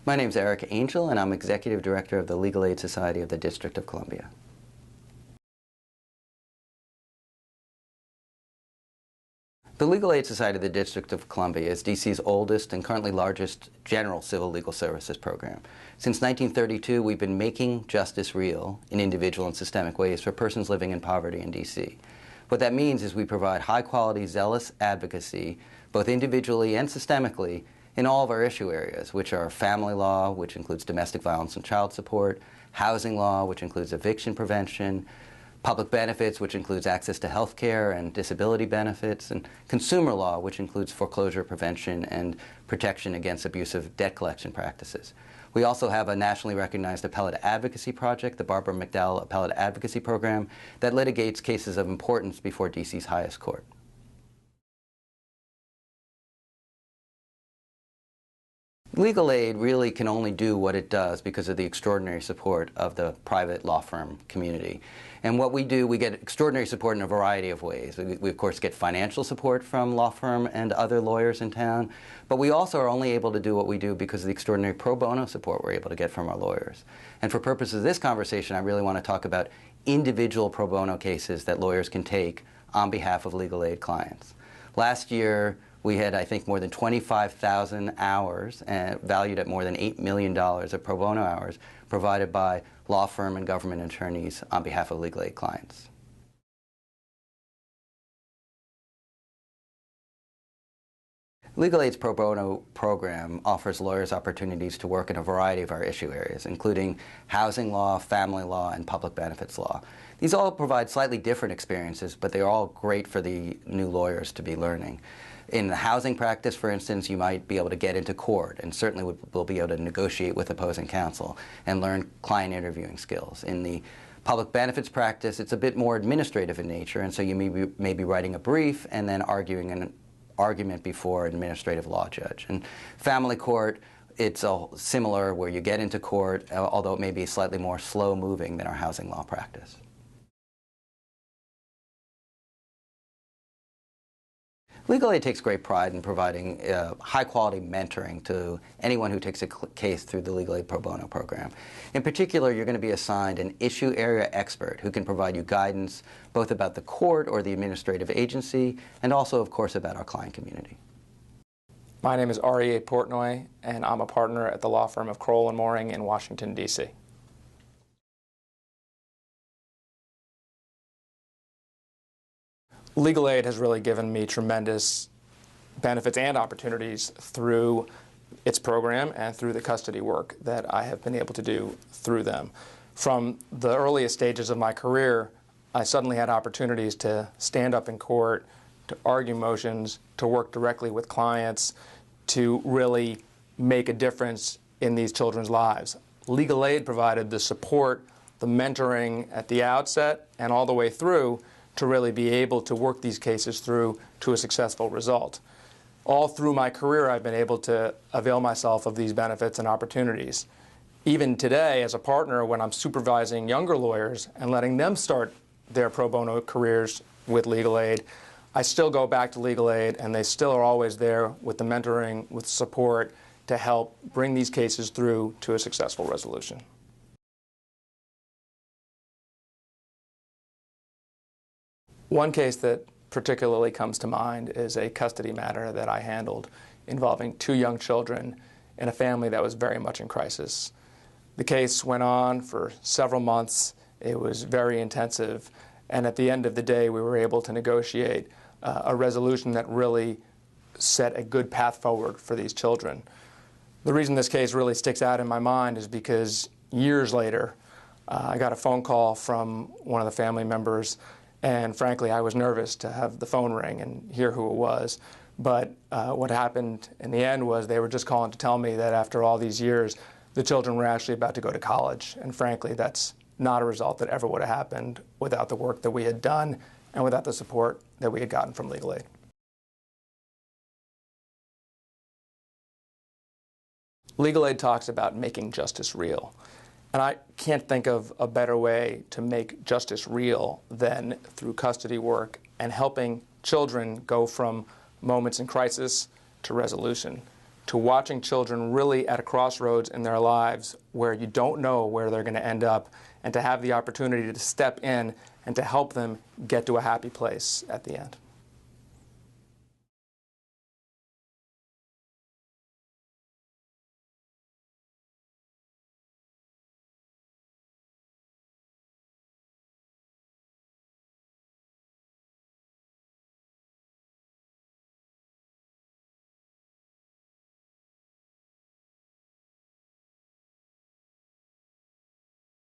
My name is Eric Angel, and I'm Executive Director of the Legal Aid Society of the District of Columbia. The Legal Aid Society of the District of Columbia is D.C.'s oldest and currently largest general civil legal services program. Since 1932, we've been making justice real in individual and systemic ways for persons living in poverty in D.C. What that means is we provide high-quality, zealous advocacy, both individually and systemically, in all of our issue areas, which are family law, which includes domestic violence and child support, housing law, which includes eviction prevention, public benefits, which includes access to health care and disability benefits, and consumer law, which includes foreclosure prevention and protection against abusive debt collection practices. We also have a nationally recognized appellate advocacy project, the Barbara McDowell Appellate Advocacy Program, that litigates cases of importance before D.C.'s highest court. Legal aid really can only do what it does because of the extraordinary support of the private law firm community. And what we do, we get extraordinary support in a variety of ways. We of course get financial support from law firm and other lawyers in town, but we also are only able to do what we do because of the extraordinary pro bono support we're able to get from our lawyers. And for purposes of this conversation, I really want to talk about individual pro bono cases that lawyers can take on behalf of legal aid clients. Last year, we had, I think, more than 25,000 hours, valued at more than $8 million of pro bono hours, provided by law firm and government attorneys on behalf of legal aid clients. Legal Aid's pro bono program offers lawyers opportunities to work in a variety of our issue areas, including housing law, family law, and public benefits law. These all provide slightly different experiences, but they're all great for the new lawyers to be learning. In the housing practice, for instance, you might be able to get into court and certainly will be able to negotiate with opposing counsel and learn client interviewing skills. In the public benefits practice, it's a bit more administrative in nature, and so you may be writing a brief and then arguing an argument before an administrative law judge. And family court, it's similar where you get into court, although it may be slightly more slow-moving than our housing law practice. Legal Aid takes great pride in providing high-quality mentoring to anyone who takes a case through the Legal Aid Pro Bono program. In particular, you're going to be assigned an issue area expert who can provide you guidance both about the court or the administrative agency and also, of course, about our client community. My name is R.E.A. Portnoy, and I'm a partner at the law firm of Crowell & Mooring in Washington, D.C. Legal aid has really given me tremendous benefits and opportunities through its program and through the custody work that I have been able to do through them. From the earliest stages of my career, I suddenly had opportunities to stand up in court, to argue motions, to work directly with clients, to really make a difference in these children's lives. Legal aid provided the support, the mentoring at the outset and all the way through to really be able to work these cases through to a successful result. All through my career, I've been able to avail myself of these benefits and opportunities. Even today, as a partner, when I'm supervising younger lawyers and letting them start their pro bono careers with legal aid, I still go back to legal aid, and they still are always there with the mentoring, with support to help bring these cases through to a successful resolution. One case that particularly comes to mind is a custody matter that I handled involving two young children in a family that was very much in crisis. The case went on for several months. It was very intensive, and at the end of the day, we were able to negotiate a resolution that really set a good path forward for these children. The reason this case really sticks out in my mind is because years later, I got a phone call from one of the family members. And frankly, I was nervous to have the phone ring and hear who it was. But what happened in the end was they were just calling to tell me that after all these years, the children were actually about to go to college. And frankly, that's not a result that ever would have happened without the work that we had done and without the support that we had gotten from legal aid. Legal aid talks about making justice real. And I can't think of a better way to make justice real than through custody work and helping children go from moments in crisis to resolution, to watching children really at a crossroads in their lives where you don't know where they're going to end up, and to have the opportunity to step in and to help them get to a happy place at the end.